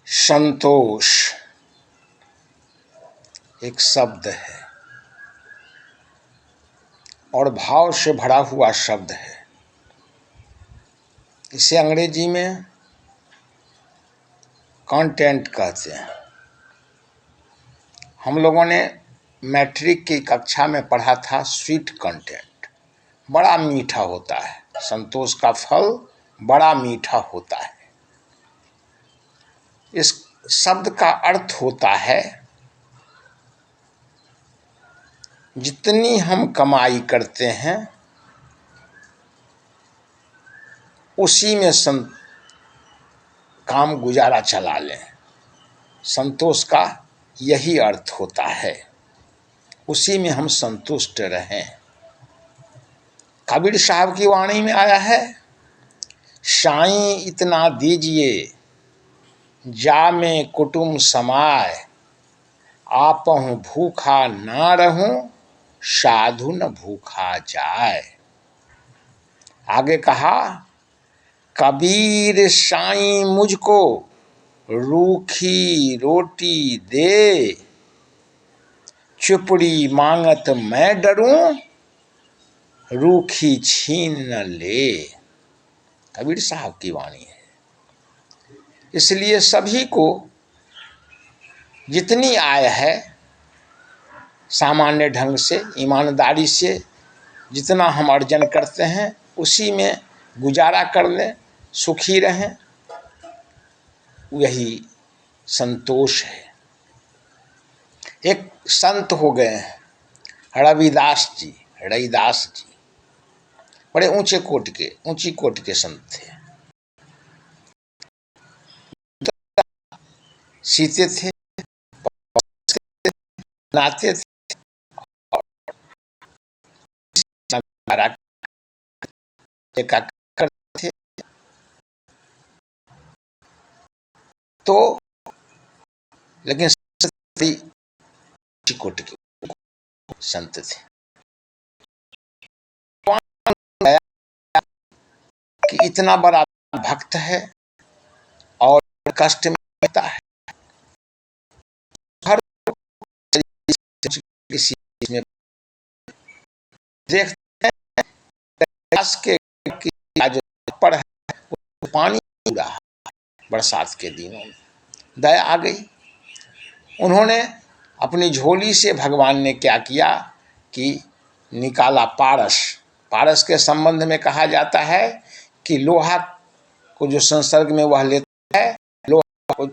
संतोष एक शब्द है और भाव से भरा हुआ शब्द है। इसे अंग्रेजी में कंटेंट कहते हैं। हम लोगों ने मैट्रिक की कक्षा में पढ़ा था स्वीट कंटेंट, बड़ा मीठा होता है। संतोष का फल बड़ा मीठा होता है। इस शब्द का अर्थ होता है जितनी हम कमाई करते हैं उसी में काम गुजारा चला लें। संतोष का यही अर्थ होता है, उसी में हम संतुष्ट रहें। कबीर साहब की वाणी में आया है, साईं इतना दीजिए जा में कुटुम्ब समाय, आपहु भूखा ना रहूं साधु न भूखा जाए। आगे कहा, कबीर साईं मुझको रूखी रोटी दे, चुपड़ी मांगत मैं डरूं रूखी छीन न ले। कबीर साहब की वाणी है। इसलिए सभी को जितनी आय है सामान्य ढंग से ईमानदारी से जितना हम अर्जन करते हैं उसी में गुजारा कर लें, सुखी रहें, यही संतोष है। एक संत हो गए हैं रविदास जी, रविदास जी बड़े ऊंची कोटि के संत थे। सीते थे, नाते थे, थे। तो लेकिन कोटि के संत थे कि इतना बड़ा भक्त है और कष्ट में रहता है, हर किसी में देखते हैं के जो पर है पानी पूरा है। बरसात के दिनों में दया आ गई। उन्होंने अपनी झोली से, भगवान ने क्या किया कि निकाला पारस। पारस के संबंध में कहा जाता है कि लोहा को जो संसर्ग में वह लेता है, लोहा को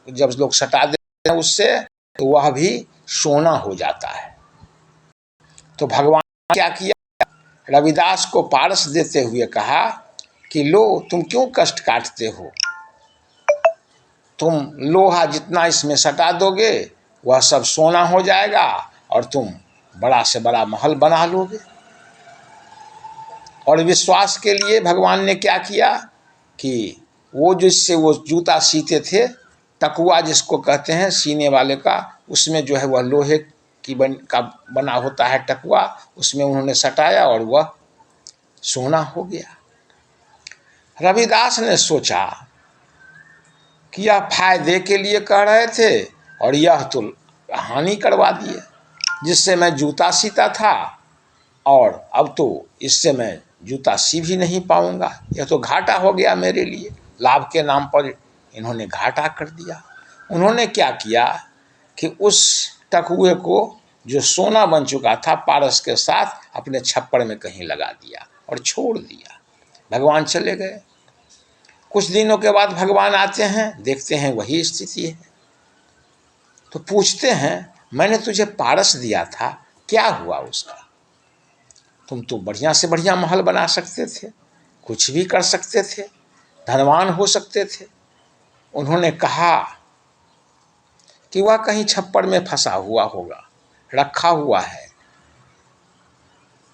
जब लोग सटा देते हैं उससे, तो वह भी सोना हो जाता है। तो भगवान ने क्या किया, रविदास को पारस देते हुए कहा कि लो, तुम क्यों कष्ट काटते हो, तुम लोहा जितना इसमें सटा दोगे वह सब सोना हो जाएगा और तुम बड़ा से बड़ा महल बना लोगे। और विश्वास के लिए भगवान ने क्या किया कि वो जिससे वो जूता सीते थे, टकुआ जिसको कहते हैं सीने वाले का, उसमें जो है वह लोहे की बना होता है टकुआ, उसमें उन्होंने सटाया और वह सोना हो गया। रविदास ने सोचा कि यह फायदे के लिए कह रहे थे और यह तो हानि करवा दिए। जिससे मैं जूता सीता था और अब तो इससे मैं जूता सी भी नहीं पाऊंगा, यह तो घाटा हो गया मेरे लिए। लाभ के नाम पर इन्होंने घाटा कर दिया। उन्होंने क्या किया कि उस टकुए को जो सोना बन चुका था पारस के साथ अपने छप्पर में कहीं लगा दिया और छोड़ दिया। भगवान चले गए। कुछ दिनों के बाद भगवान आते हैं, देखते हैं वही स्थिति है। तो पूछते हैं, मैंने तुझे पारस दिया था, क्या हुआ उसका? तुम तो बढ़िया से बढ़िया महल बना सकते थे, कुछ भी कर सकते थे, धनवान हो सकते थे। उन्होंने कहा कि वह कहीं छप्पर में फंसा हुआ होगा, रखा हुआ है,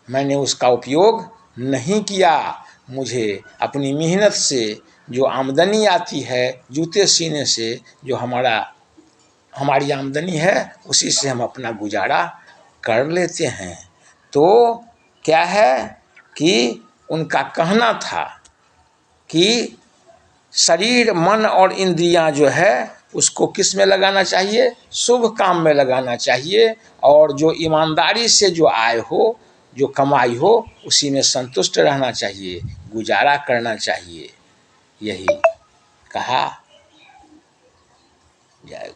मैंने उसका उपयोग नहीं किया। मुझे अपनी मेहनत से जो आमदनी आती है जूते सीने से, जो हमारी आमदनी है, उसी से हम अपना गुजारा कर लेते हैं। तो क्या है कि उनका कहना था कि शरीर, मन और इंद्रियां जो है उसको किस में लगाना चाहिए? शुभ काम में लगाना चाहिए। और जो ईमानदारी से जो आय हो, जो कमाई हो, उसी में संतुष्ट रहना चाहिए, गुजारा करना चाहिए। यही कहा। जय